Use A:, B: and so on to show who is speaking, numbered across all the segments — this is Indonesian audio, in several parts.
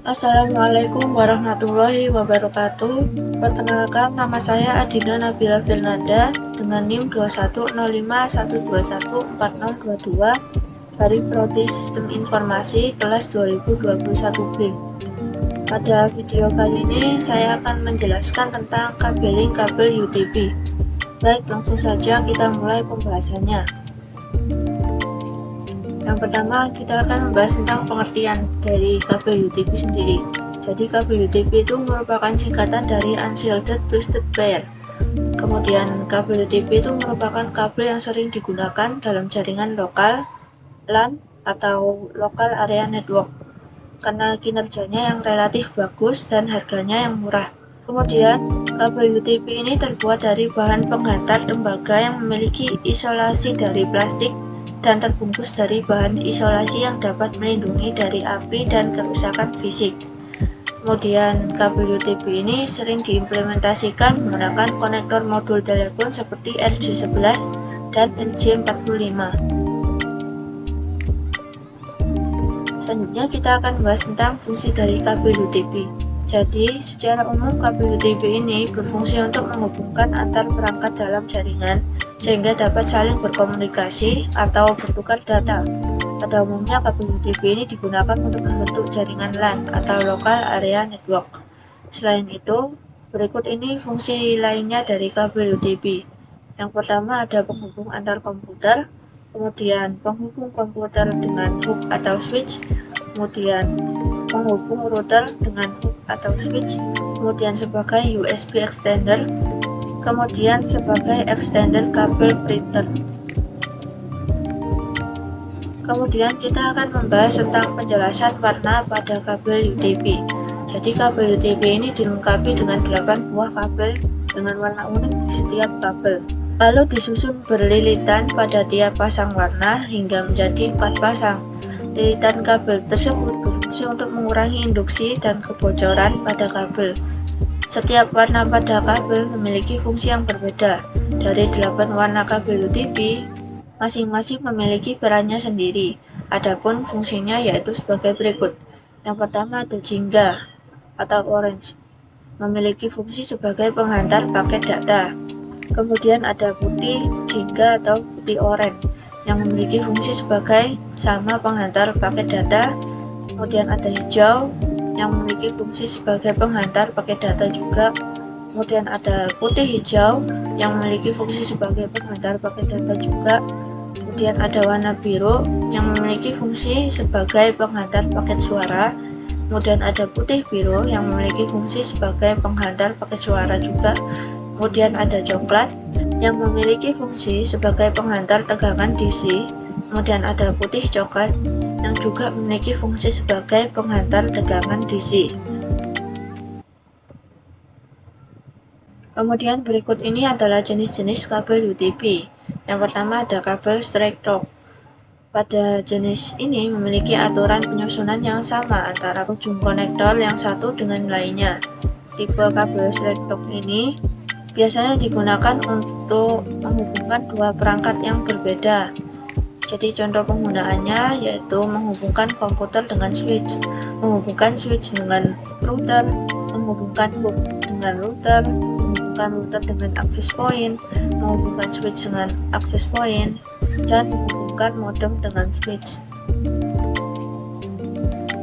A: Assalamualaikum warahmatullahi wabarakatuh. Perkenalkan, nama saya Adina Nabila Firnanda dengan NIM 2105121402 dari Prodi Sistem Informasi kelas 2021B. Pada video kali ini saya akan menjelaskan tentang kabeling kabel UTP. Baik, langsung saja kita mulai pembahasannya. Yang pertama, kita akan membahas tentang pengertian dari kabel UTP sendiri. Jadi, kabel UTP itu merupakan singkatan dari Unshielded Twisted Pair. Kemudian, kabel UTP itu merupakan kabel yang sering digunakan dalam jaringan lokal, LAN, atau Local Area Network, karena kinerjanya yang relatif bagus dan harganya yang murah. Kemudian, kabel UTP ini terbuat dari bahan penghantar tembaga yang memiliki isolasi dari plastik dan terbungkus dari bahan isolasi yang dapat melindungi dari api dan kerusakan fisik. Kemudian kabel UTP ini sering diimplementasikan menggunakan konektor modul telepon seperti RJ11 dan RJ45. Selanjutnya kita akan membahas tentang fungsi dari kabel UTP. Jadi, secara umum kabel UTP ini berfungsi untuk menghubungkan antar perangkat dalam jaringan sehingga dapat saling berkomunikasi atau bertukar data. Pada umumnya kabel UTP ini digunakan untuk membentuk jaringan LAN atau Local Area Network. Selain itu, berikut ini fungsi lainnya dari kabel UTP. Yang pertama ada penghubung antar komputer, kemudian penghubung komputer dengan hub atau switch, kemudian penghubung router dengan hub atau switch, kemudian sebagai USB extender, kemudian sebagai extender kabel printer. Kemudian kita akan membahas tentang penjelasan warna pada kabel UTP. Jadi kabel UTP ini dilengkapi dengan 8 buah kabel dengan warna unik di setiap kabel, lalu disusun berlilitan pada tiap pasang warna hingga menjadi 4 pasang. Lilitan kabel tersebut berfungsi untuk mengurangi induksi dan kebocoran pada kabel. Setiap warna pada kabel memiliki fungsi yang berbeda. Dari 8 warna kabel UTP, masing-masing memiliki perannya sendiri. Adapun fungsinya yaitu sebagai berikut. Yang pertama ada jingga atau orange, memiliki fungsi sebagai penghantar paket data. Kemudian ada putih jingga atau putih orange, yang memiliki fungsi sebagai sama penghantar paket data. Kemudian ada hijau yang memiliki fungsi sebagai penghantar paket data juga. Kemudian ada putih hijau yang memiliki fungsi sebagai penghantar paket data juga. Kemudian ada warna biru yang memiliki fungsi sebagai penghantar paket suara. Kemudian ada putih biru yang memiliki fungsi sebagai penghantar paket suara juga. Kemudian ada coklat yang memiliki fungsi sebagai penghantar tegangan DC. Kemudian ada putih coklat yang juga memiliki fungsi sebagai penghantar tegangan DC. Kemudian berikut ini adalah jenis-jenis kabel UTP. Yang pertama ada kabel straight talk. Pada jenis ini memiliki aturan penyusunan yang sama antara ujung konektor yang satu dengan lainnya. Tipe kabel straight talk ini biasanya digunakan untuk menghubungkan dua perangkat yang berbeda. Jadi contoh penggunaannya yaitu menghubungkan komputer dengan switch, menghubungkan switch dengan router, menghubungkan hub dengan router, menghubungkan router dengan access point, menghubungkan switch dengan access point, dan menghubungkan modem dengan switch.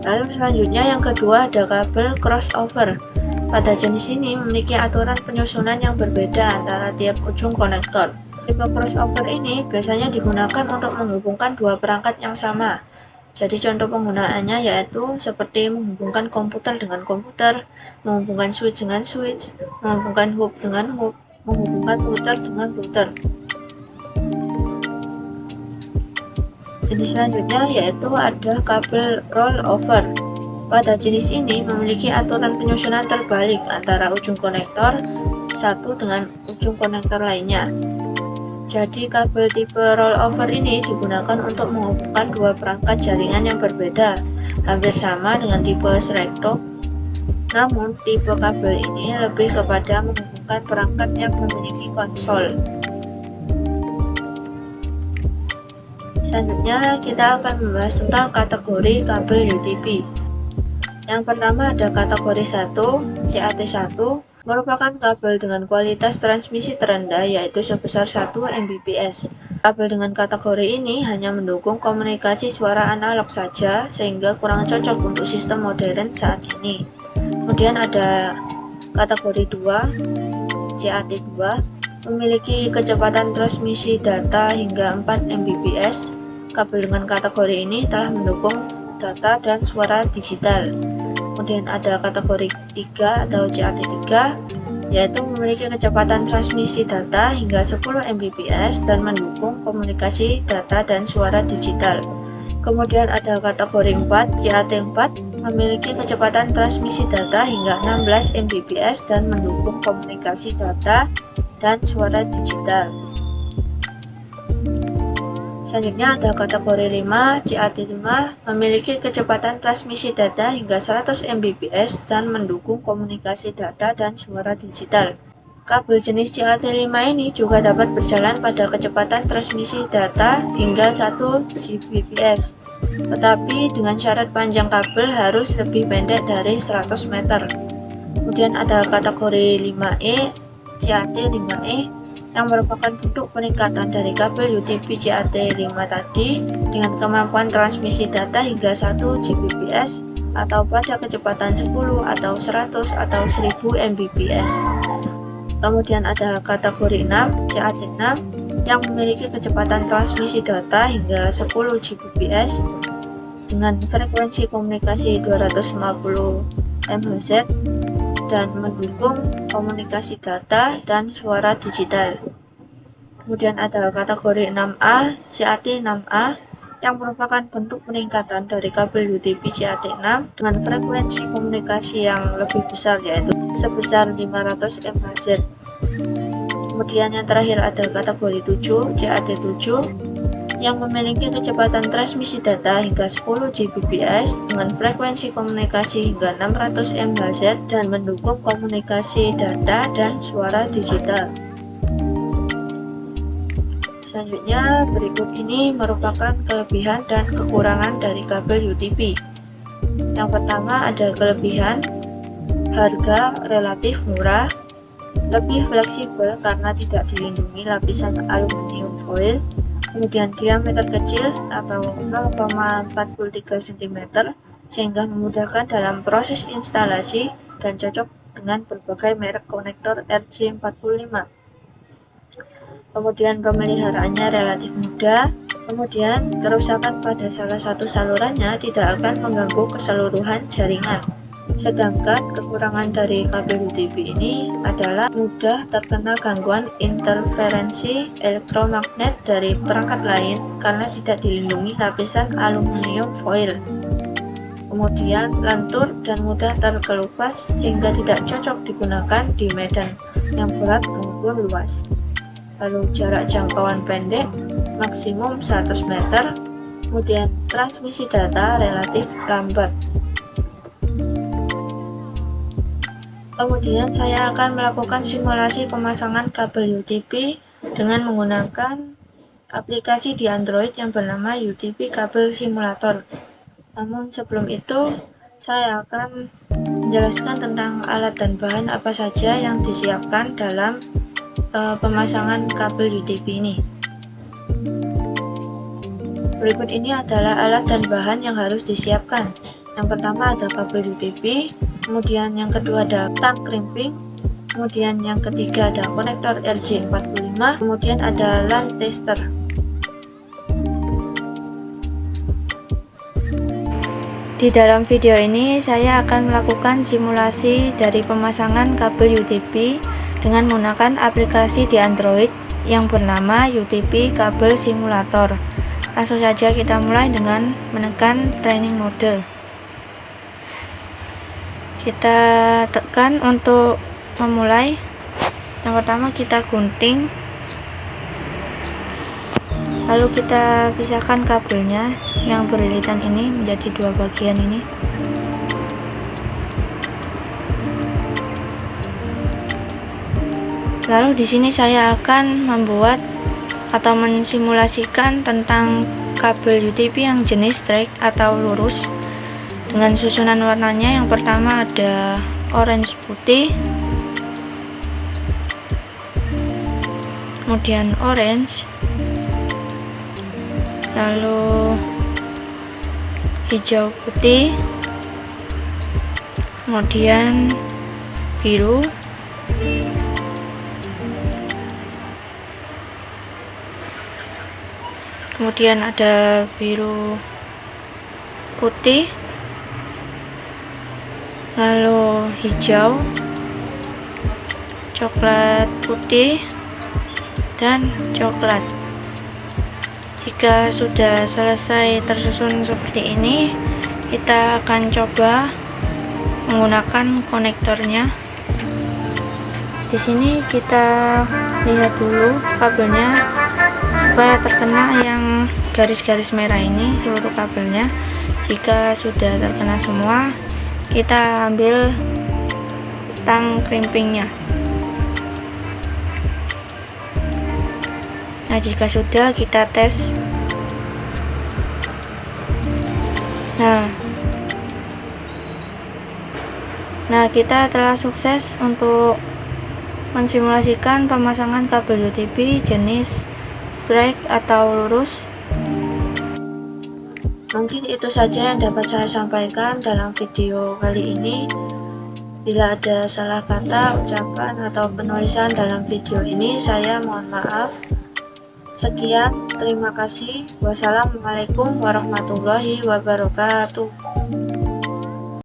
A: Lalu selanjutnya yang kedua ada kabel crossover. Pada jenis ini memiliki aturan penyusunan yang berbeda antara tiap ujung konektor. Tipe crossover ini biasanya digunakan untuk menghubungkan dua perangkat yang sama. Jadi contoh penggunaannya yaitu seperti menghubungkan komputer dengan komputer, menghubungkan switch dengan switch, menghubungkan hub dengan hub, menghubungkan router dengan router. Jenis selanjutnya yaitu ada kabel rollover. Pada jenis ini memiliki aturan penyusunan terbalik antara ujung konektor satu dengan ujung konektor lainnya. Jadi kabel tipe rollover ini digunakan untuk menghubungkan dua perangkat jaringan yang berbeda, hampir sama dengan tipe straight talk. Namun tipe kabel ini lebih kepada menghubungkan perangkat yang memiliki konsol. Selanjutnya kita akan membahas tentang kategori kabel UTP. Yang pertama ada kategori 1, CAT1, merupakan kabel dengan kualitas transmisi terendah yaitu sebesar 1 Mbps. Kabel dengan kategori ini hanya mendukung komunikasi suara analog saja sehingga kurang cocok untuk sistem modern saat ini. Kemudian ada kategori 2, CAT2, memiliki kecepatan transmisi data hingga 4 Mbps. Kabel dengan kategori ini telah mendukung data dan suara digital. Kemudian ada kategori 3 atau CAT3, yaitu memiliki kecepatan transmisi data hingga 10 Mbps dan mendukung komunikasi data dan suara digital. Kemudian ada kategori 4, CAT4, memiliki kecepatan transmisi data hingga 16 Mbps dan mendukung komunikasi data dan suara digital. Selanjutnya ada kategori 5, CAT5, memiliki kecepatan transmisi data hingga 100 Mbps dan mendukung komunikasi data dan suara digital. Kabel jenis CAT5 ini juga dapat berjalan pada kecepatan transmisi data hingga 1 Gbps, tetapi dengan syarat panjang kabel harus lebih pendek dari 100 meter. Kemudian ada kategori 5E, CAT5E, yang merupakan bentuk peningkatan dari kabel UTP CAT5 tadi dengan kemampuan transmisi data hingga 1 Gbps atau pada kecepatan 10 atau 100 atau 1000 Mbps. Kemudian ada kategori 6, CAT6, yang memiliki kecepatan transmisi data hingga 10 Gbps dengan frekuensi komunikasi 250 MHz dan mendukung komunikasi data dan suara digital. Kemudian ada kategori 6A, CAT6A, yang merupakan bentuk peningkatan dari kabel UTP CAT6 dengan frekuensi komunikasi yang lebih besar yaitu sebesar 500 MHz. Kemudian yang terakhir ada kategori 7, CAT7, yang memiliki kecepatan transmisi data hingga 10 Gbps dengan frekuensi komunikasi hingga 600 MHz dan mendukung komunikasi data dan suara digital. Selanjutnya, berikut ini merupakan kelebihan dan kekurangan dari kabel UTP. Yang pertama ada kelebihan, harga relatif murah, lebih fleksibel karena tidak dilindungi lapisan aluminium foil, kemudian diameter kecil atau 0,43 cm sehingga memudahkan dalam proses instalasi dan cocok dengan berbagai merek konektor RJ45. Kemudian pemeliharaannya relatif mudah, kemudian kerusakan pada salah satu salurannya tidak akan mengganggu keseluruhan jaringan. Sedangkan kekurangan dari kabel UTP ini adalah mudah terkena gangguan interferensi elektromagnet dari perangkat lain karena tidak dilindungi lapisan aluminium foil. Kemudian lentur dan mudah terkelupas sehingga tidak cocok digunakan di medan yang berat maupun luas. Lalu jarak jangkauan pendek, maksimum 100 meter, kemudian transmisi data relatif lambat. Kemudian saya akan melakukan simulasi pemasangan kabel UTP dengan menggunakan aplikasi di Android yang bernama UTP Kabel Simulator. Namun sebelum itu, saya akan menjelaskan tentang alat dan bahan apa saja yang disiapkan dalam pemasangan kabel UTP ini. Berikut ini adalah alat dan bahan yang harus disiapkan. Yang pertama ada kabel UTP, kemudian yang kedua ada tang crimping, kemudian yang ketiga ada konektor RJ45, kemudian ada LAN tester. Di dalam video ini saya akan melakukan simulasi dari pemasangan kabel UTP dengan menggunakan aplikasi di Android yang bernama UTP Kabel Simulator. Langsung saja kita mulai dengan menekan training mode. Kita tekan untuk memulai. Yang pertama kita gunting, lalu kita pisahkan kabelnya yang berlilitan ini menjadi dua bagian ini. Lalu di sini saya akan membuat atau mensimulasikan tentang kabel UTP yang jenis straight atau lurus dengan susunan warnanya. Yang pertama ada orange putih, kemudian orange, lalu hijau putih, kemudian biru, kemudian ada biru putih, lalu hijau, coklat putih, dan coklat. Jika sudah selesai tersusun seperti ini, kita akan coba menggunakan konektornya. Di sini kita lihat dulu kabelnya supaya terkena yang garis-garis merah ini, seluruh kabelnya. Jika sudah terkena semua, kita ambil tang krimpingnya. Nah, jika sudah, kita tes. Nah, kita telah sukses untuk mensimulasikan pemasangan kabel UTP jenis straight atau lurus. Mungkin itu saja yang dapat saya sampaikan dalam video kali ini. Bila ada salah kata, ucapan, atau penulisan dalam video ini, saya mohon maaf. Sekian, terima kasih. Wassalamualaikum warahmatullahi wabarakatuh.